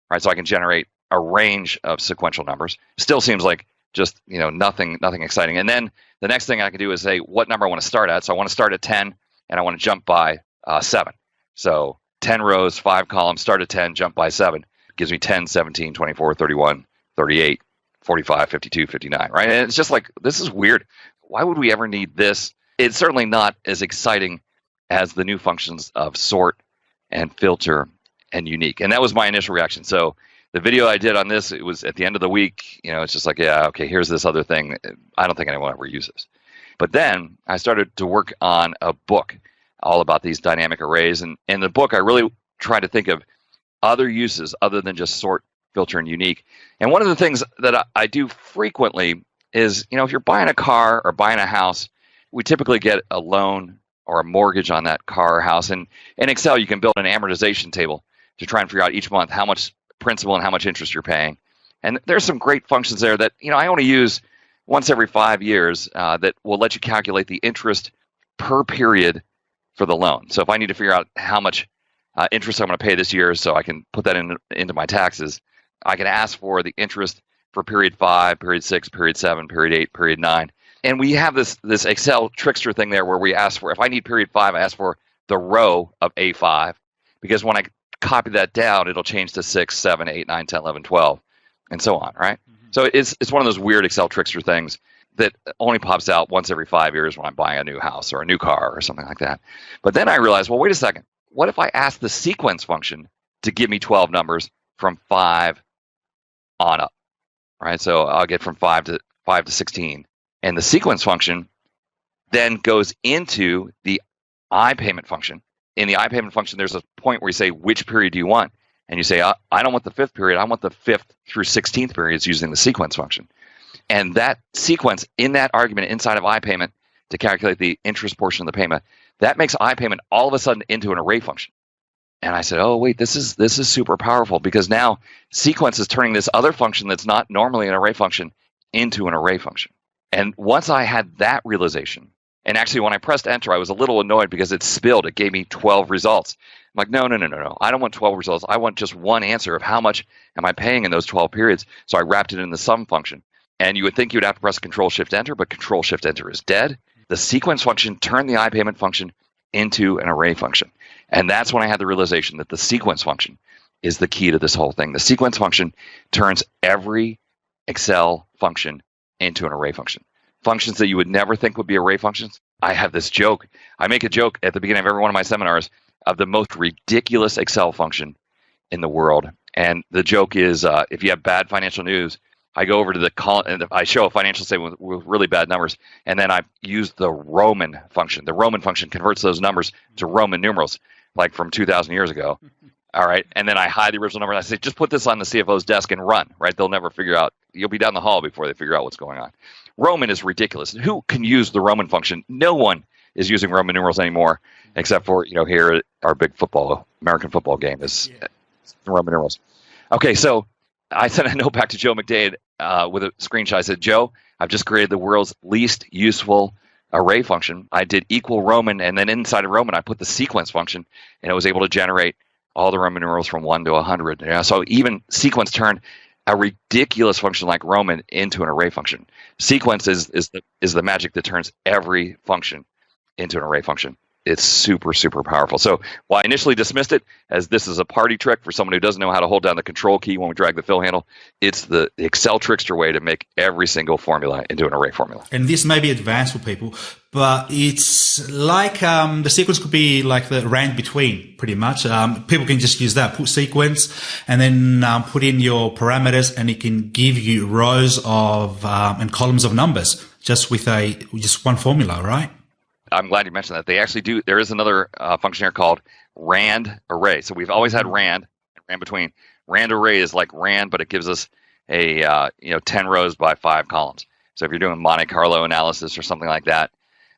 Right, so I can generate a range of sequential numbers. Still seems like just nothing exciting. And then the next thing I can do is say what number I want to start at. So I want to start at 10, and I want to jump by 7. So 10 rows, 5 columns, start at 10, jump by 7. Gives me 10, 17, 24, 31, 38. 45, 52, 59, right? And it's just like, this is weird. Why would we ever need this? It's certainly not as exciting as the new functions of sort and filter and unique. And that was my initial reaction. So the video I did on this, it was at the end of the week, it's just like, yeah, okay, here's this other thing. I don't think anyone ever uses. But then I started to work on a book all about these dynamic arrays. And in the book, I really tried to think of other uses other than just sort, filter, and unique. And one of the things that I do frequently is, if you're buying a car or buying a house, we typically get a loan or a mortgage on that car or house. And in Excel, you can build an amortization table to try and figure out each month how much principal and how much interest you're paying. And there's some great functions there that, I only use once every 5 years that will let you calculate the interest per period for the loan. So if I need to figure out how much interest I'm going to pay this year so I can put that into my taxes, I can ask for the interest for period 5, period 6, period 7, period 8, period 9. And we have this Excel trickster thing there where we ask for, if I need period 5, I ask for the row of A5, because when I copy that down, it'll change to 6, 7, 8, 9, 10, 11, 12, and so on, right? Mm-hmm. So it's one of those weird Excel trickster things that only pops out once every 5 years when I'm buying a new house or a new car or something like that. But then I realized, well, wait a second. What if I ask the sequence function to give me 12 numbers from 5 on up, right? So I'll get from 5 to 16. And the sequence function then goes into the iPayment function. In the iPayment function, there's a point where you say, which period do you want? And you say, I don't want the 5th period. I want the 5th through 16th periods using the sequence function. And that sequence in that argument inside of iPayment to calculate the interest portion of the payment, that makes iPayment all of a sudden into an array function. And I said, oh, wait, this is super powerful, because now sequence is turning this other function that's not normally an array function into an array function. And once I had that realization, and actually when I pressed enter, I was a little annoyed because it spilled. It gave me 12 results. I'm like, no. I don't want 12 results. I want just one answer of how much am I paying in those 12 periods. So I wrapped it in the sum function. And you would think you would have to press Control-Shift-Enter, but Control-Shift-Enter is dead. The sequence function turned the iPayment function into an array function. And that's when I had the realization that the sequence function is the key to this whole thing. The sequence function turns every Excel function into an array function. Functions that you would never think would be array functions. I have this joke. I make a joke at the beginning of every one of my seminars of the most ridiculous Excel function in the world. And the joke is, if you have bad financial news, I go over to the column and I show a financial statement with really bad numbers, and then I use the Roman function. The Roman function converts those numbers to Roman numerals, like from 2,000 years ago. All right, and then I hide the original number. And I say, just put this on the CFO's desk and run. Right, they'll never figure out. You'll be down the hall before they figure out what's going on. Roman is ridiculous. Who can use the Roman function? No one is using Roman numerals anymore, except for here at our big American football game is Roman numerals. Okay, so I sent a note back to Joe McDade with a screenshot. I said, Joe, I've just created the world's least useful array function. I did equal Roman, and then inside of Roman, I put the sequence function, and it was able to generate all the Roman numerals from 1 to 100. So even sequence turned a ridiculous function like Roman into an array function. Sequence is the magic that turns every function into an array function. It's super, super powerful. So while I initially dismissed it as this is a party trick for someone who doesn't know how to hold down the control key when we drag the fill handle, it's the Excel trickster way to make every single formula into an array formula. And this may be advanced for people, but it's like the sequence could be like the rank between, pretty much. People can just use that, put sequence, and then put in your parameters, and it can give you rows of and columns of numbers just with just one formula, right? I'm glad you mentioned that. They actually do. There is another function here called rand array. So we've always had rand and rand between. Rand array is like rand, but it gives us a 10 rows by 5 columns. So if you're doing Monte Carlo analysis or something like that,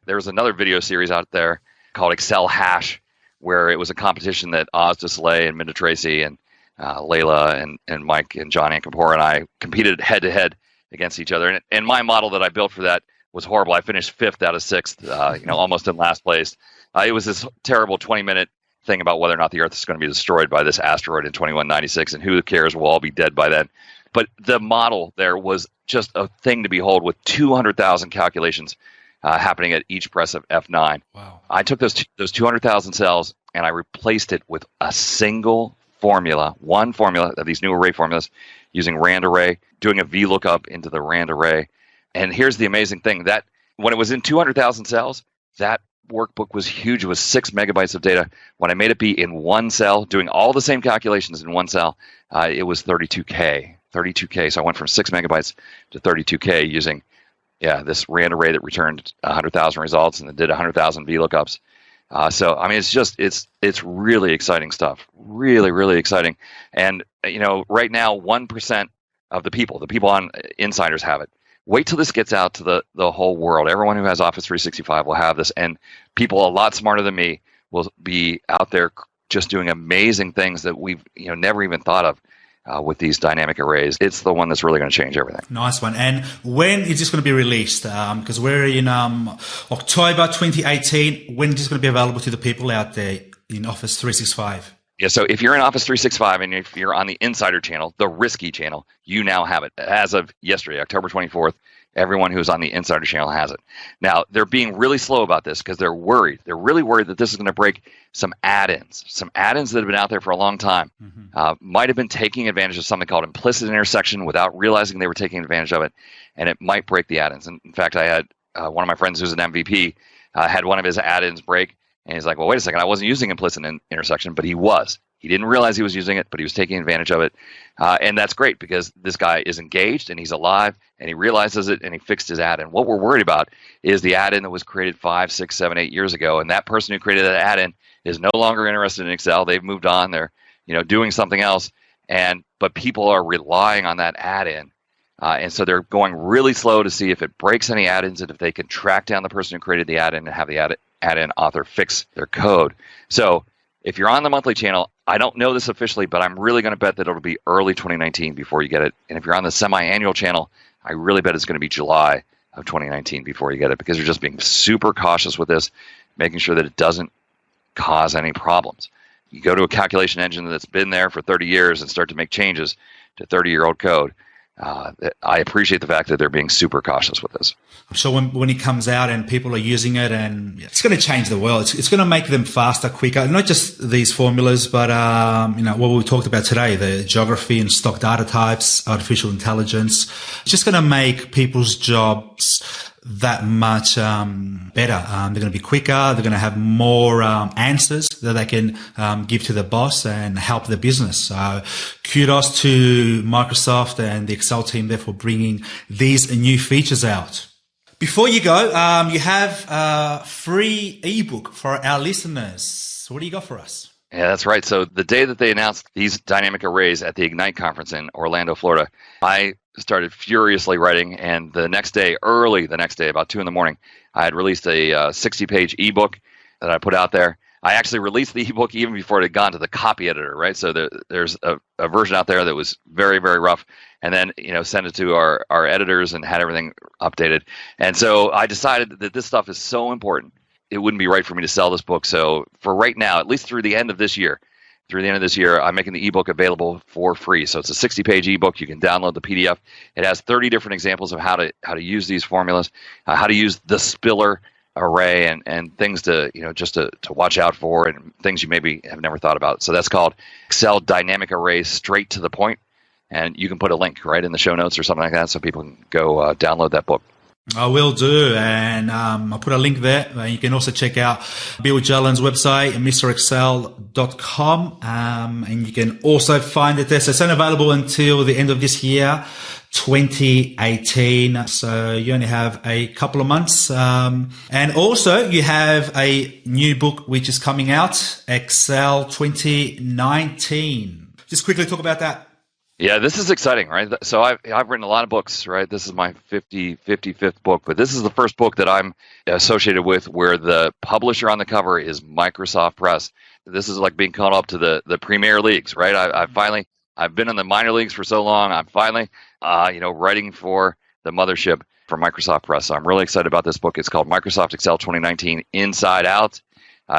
there was another video series out there called Excel Hash, where it was a competition that Oz DeSoleil and Minda Tracy and Layla and Mike and John Ankapor and I competed head to head against each other. And my model that I built for that was horrible. I finished 5th out of 6th, almost in last place. It was this terrible 20-minute thing about whether or not the Earth is going to be destroyed by this asteroid in 2196, and who cares, we'll all be dead by then. But the model there was just a thing to behold, with 200,000 calculations happening at each press of F9. Wow. I took those 200,000 cells and I replaced it with a single formula, one formula of these new array formulas, using rand array, doing a VLOOKUP into the rand array. And here's the amazing thing, that when it was in 200,000 cells, that workbook was huge. It was 6 megabytes of data. When I made it be in one cell, doing all the same calculations in one cell, it was 32K. 32K. So I went from 6 megabytes to 32K using this random array that returned 100,000 results and then did 100,000 VLOOKUPs. So I mean, it's really exciting stuff. Really, really exciting. And right now, 1% of the people on Insiders have it. Wait till this gets out to the whole world. Everyone who has Office 365 will have this, and people a lot smarter than me will be out there just doing amazing things that we've never even thought of with these dynamic arrays. It's the one that's really going to change everything. Nice one. And when is this going to be released? Because we're in October 2018. When is this going to be available to the people out there in Office 365? Yeah, so if you're in Office 365 and if you're on the Insider channel, the risky channel, you now have it. As of yesterday, October 24th, everyone who's on the Insider channel has it. Now, they're being really slow about this because they're worried. They're really worried that this is going to break some add-ins. Some add-ins that have been out there for a long time might have been taking advantage of something called implicit intersection without realizing they were taking advantage of it, and it might break the add-ins. And in fact, I had one of my friends who's an MVP had one of his add-ins break. And he's like, well, wait a second, I wasn't using implicit intersection, but he was. He didn't realize he was using it, but he was taking advantage of it. And that's great because this guy is engaged and he's alive and he realizes it and he fixed his add-in. What we're worried about is the add-in that was created 5, 6, 7, 8 years ago. And that person who created that add-in is no longer interested in Excel. They've moved on. They're doing something else. But people are relying on that add-in. And so they're going really slow to see if it breaks any add-ins and if they can track down the person who created the add-in and have the add-in author fix their code. So if you're on the monthly channel, I don't know this officially, but I'm really going to bet that it'll be early 2019 before you get it. And if you're on the semi-annual channel, I really bet it's going to be July of 2019 before you get it because you're just being super cautious with this, making sure that it doesn't cause any problems. You go to a calculation engine that's been there for 30 years and start to make changes to 30-year-old code. I appreciate the fact that they're being super cautious with this. I'm sure when it comes out and people are using it, and it's going to change the world. It's going to make them faster, quicker. Not just these formulas, but what we talked about today: the geography and stock data types, artificial intelligence. It's just going to make people's jobs that much better. They're going to be quicker. They're going to have more answers that they can give to the boss and help the business. So kudos to Microsoft and the Excel team there for bringing these new features out. Before you go, you have a free ebook for our listeners. What do you got for us? Yeah, that's right. So the day that they announced these dynamic arrays at the Ignite conference in Orlando, Florida, I started furiously writing. And early the next day, about 2 in the morning, I had released a 60-page ebook that I put out there. I actually released the ebook even before it had gone to the copy editor, right? So there's a version out there that was very, very rough, and then sent it to our editors and had everything updated. And so I decided that this stuff is so important, it wouldn't be right for me to sell this book. So for right now, at least through the end of this year, I'm making the ebook available for free. So it's a 60-page ebook. You can download the PDF. It has 30 different examples of how to use these formulas, how to use the spiller array and things to just to watch out for, and things you maybe have never thought about. So that's called Excel Dynamic Arrays Straight to the Point, and you can put a link right in the show notes or something like that so people can go download that book. I will do, and I'll put a link there. You can also check out Bill Jelen's website, MrExcel.com, and you can also find it there. So it's only available until the end of this year, 2018. So you only have a couple of months. And also you have a new book which is coming out, Excel 2019. Just quickly talk about that. Yeah, this is exciting, right? So I've written a lot of books, right? This is my 55th book, but this is the first book that I'm associated with where the publisher on the cover is Microsoft Press. This is like being called up to the Premier Leagues, right? I've been in the minor leagues for so long. I'm finally, writing for the mothership for Microsoft Press. So I'm really excited about this book. It's called Microsoft Excel 2019 Inside Out.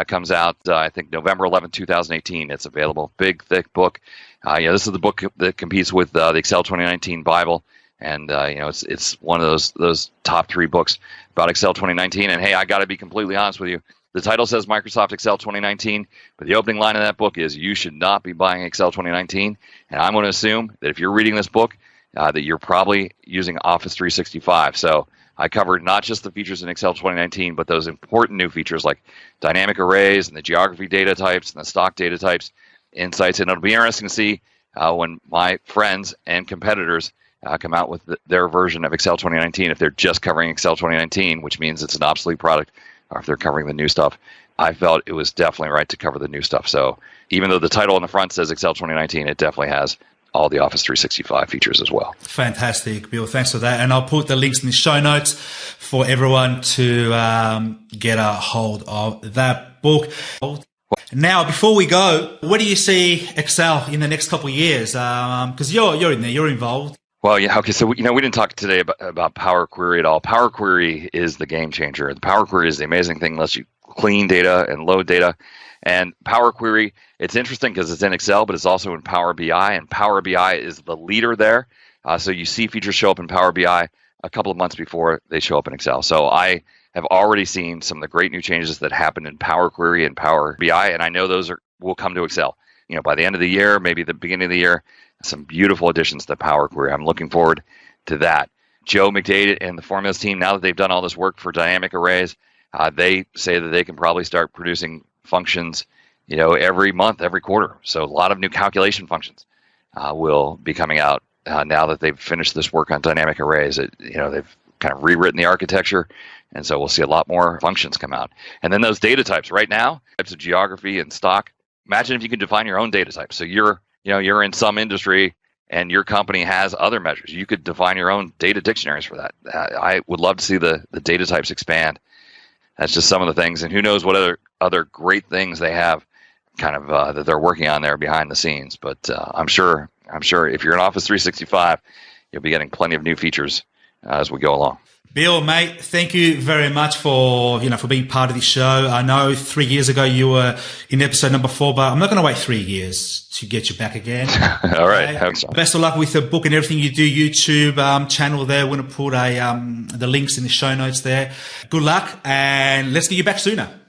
Comes out, I think, November 11, 2018. It's available. Big, thick book. This is the book that competes with the Excel 2019 Bible. And, it's one of those top 3 books about Excel 2019. And, hey, I got to be completely honest with you. The title says Microsoft Excel 2019, but the opening line of that book is you should not be buying Excel 2019. And I'm going to assume that if you're reading this book, that you're probably using Office 365. So I covered not just the features in Excel 2019, but those important new features like dynamic arrays and the geography data types and the stock data types, insights. And it'll be interesting to see when my friends and competitors come out with their version of Excel 2019, if they're just covering Excel 2019, which means it's an obsolete product, or if they're covering the new stuff. I felt it was definitely right to cover the new stuff. So even though the title on the front says Excel 2019, it definitely has all the Office 365 features as well. Fantastic, Bill. Thanks for that. And I'll put the links in the show notes for everyone to get a hold of that book. Now, before we go, where do you see Excel in the next couple of years? Because you're in there, you're involved. Well, yeah, okay. So we didn't talk today about Power Query at all. Power Query is the game changer. The Power Query is the amazing thing. Lets you clean data and load data. And Power Query, it's interesting because it's in Excel, but it's also in Power BI, and Power BI is the leader there. So you see features show up in Power BI a couple of months before they show up in Excel. So I have already seen some of the great new changes that happened in Power Query and Power BI, and I know those will come to Excel. By the end of the year, maybe the beginning of the year, some beautiful additions to Power Query. I'm looking forward to that. Joe McDade and the formulas team, now that they've done all this work for dynamic arrays, they say that they can probably start producing functions, every month, every quarter. So a lot of new calculation functions will be coming out now that they've finished this work on dynamic arrays. They've kind of rewritten the architecture, and so we'll see a lot more functions come out. And then those data types right now, types of geography and stock. Imagine if you could define your own data type. So you're in some industry and your company has other measures. You could define your own data dictionaries for that. I would love to see the data types expand. That's just some of the things, and who knows what other great things they have kind of that they're working on there behind the scenes. But I'm sure if you're in Office 365, you'll be getting plenty of new features as we go along. Bill, mate, thank you very much for being part of this show. I know 3 years ago you were in episode number 4, but I'm not going to wait 3 years to get you back again. All right. Okay. Best of luck with the book and everything you do. YouTube channel there. We're going to put the links in the show notes there. Good luck, and let's get you back sooner.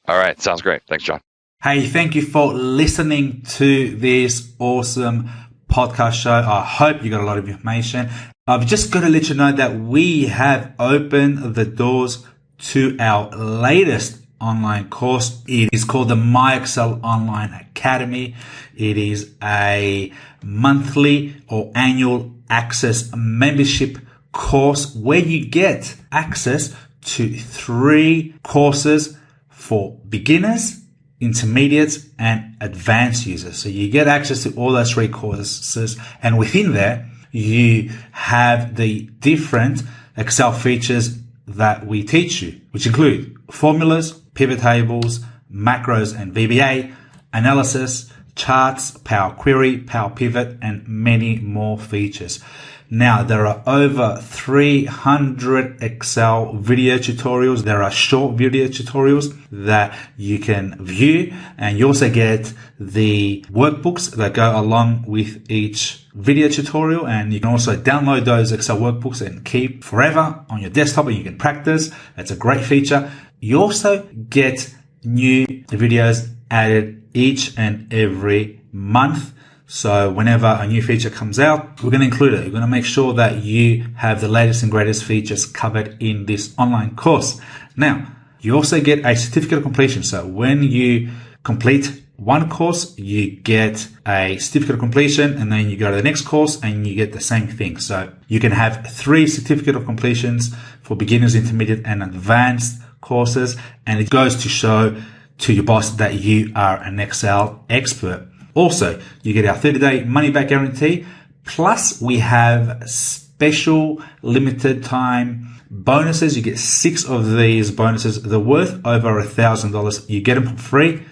All right. Sounds great. Thanks, John. Hey, thank you for listening to this awesome podcast show. I hope you got a lot of information. I've just got to let you know that we have opened the doors to our latest online course. It is called the MyExcel Online Academy. It is a monthly or annual access membership course where you get access to 3 courses for beginners, intermediates, and advanced users. So you get access to all those 3 courses, and within there, you have the different Excel features that we teach you, which include formulas, pivot tables, macros and VBA, analysis, charts, Power Query, Power Pivot, and many more features. Now, there are over 300 Excel video tutorials. There are short video tutorials that you can view, and you also get the workbooks that go along with each video tutorial, and you can also download those Excel workbooks and keep forever on your desktop, and you can practice. That's a great feature. You also get new videos added each and every month. So whenever a new feature comes out, we're going to include it. We're going to make sure that you have the latest and greatest features covered in this online course. Now, you also get a certificate of completion. So when you complete one course, you get a certificate of completion, and then you go to the next course and you get the same thing. So you can have 3 certificate of completions for beginners, intermediate, and advanced courses. And it goes to show to your boss that you are an Excel expert. Also, you get our 30-day money-back guarantee. Plus, we have special limited time bonuses. You get 6 of these bonuses. They're worth over $1,000. You get them for free.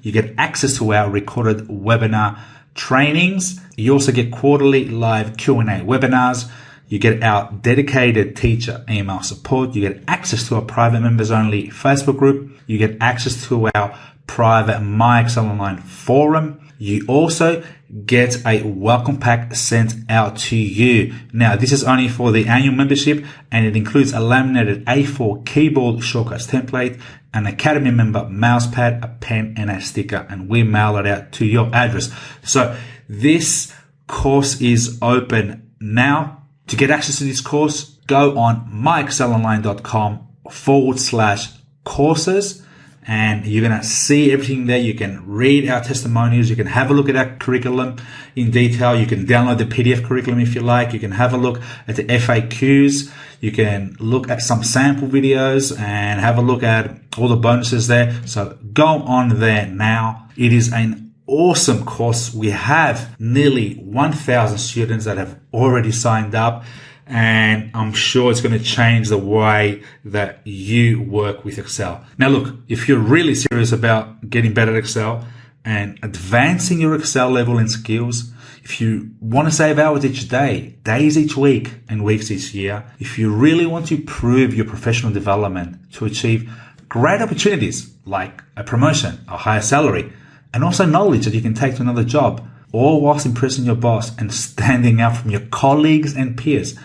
You get access to our recorded webinar trainings. You also get quarterly live Q&A webinars. You get our dedicated teacher email support. You get access to our private members only Facebook group. You get access to our private MyExcel Online forum. You also get a welcome pack sent out to you. Now, this is only for the annual membership, and it includes a laminated A4 keyboard shortcuts template, an Academy member mouse pad, a pen, and a sticker, and we mail it out to your address. So this course is open now. To get access to this course, go on MyExcel.com/courses. And you're going to see everything there. You can read our testimonials. You can have a look at our curriculum in detail. You can download the PDF curriculum if you like. You can have a look at the FAQs. You can look at some sample videos and have a look at all the bonuses there. So go on there now. It is an awesome course. We have nearly 1,000 students that have already signed up. And I'm sure it's going to change the way that you work with Excel. Now, look, if you're really serious about getting better at Excel and advancing your Excel level and skills, if you want to save hours each day, days each week, and weeks each year, if you really want to improve your professional development to achieve great opportunities like a promotion, a higher salary, and also knowledge that you can take to another job, all whilst impressing your boss and standing out from your colleagues and peers,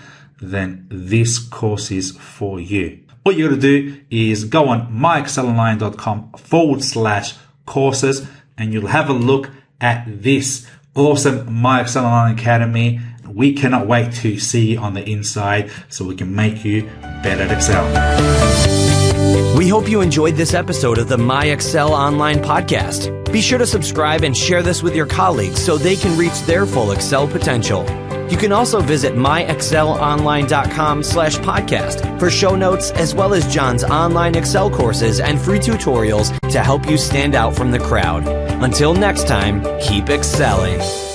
then this course is for you. All you got to do is go on myexcelonline.com/courses and you'll have a look at this awesome MyExcel Online Academy. We cannot wait to see you on the inside so we can make you better at Excel. We hope you enjoyed this episode of the MyExcel Online Podcast. Be sure to subscribe and share this with your colleagues so they can reach their full Excel potential. You can also visit myexcelonline.com/podcast for show notes as well as John's online Excel courses and free tutorials to help you stand out from the crowd. Until next time, keep excelling.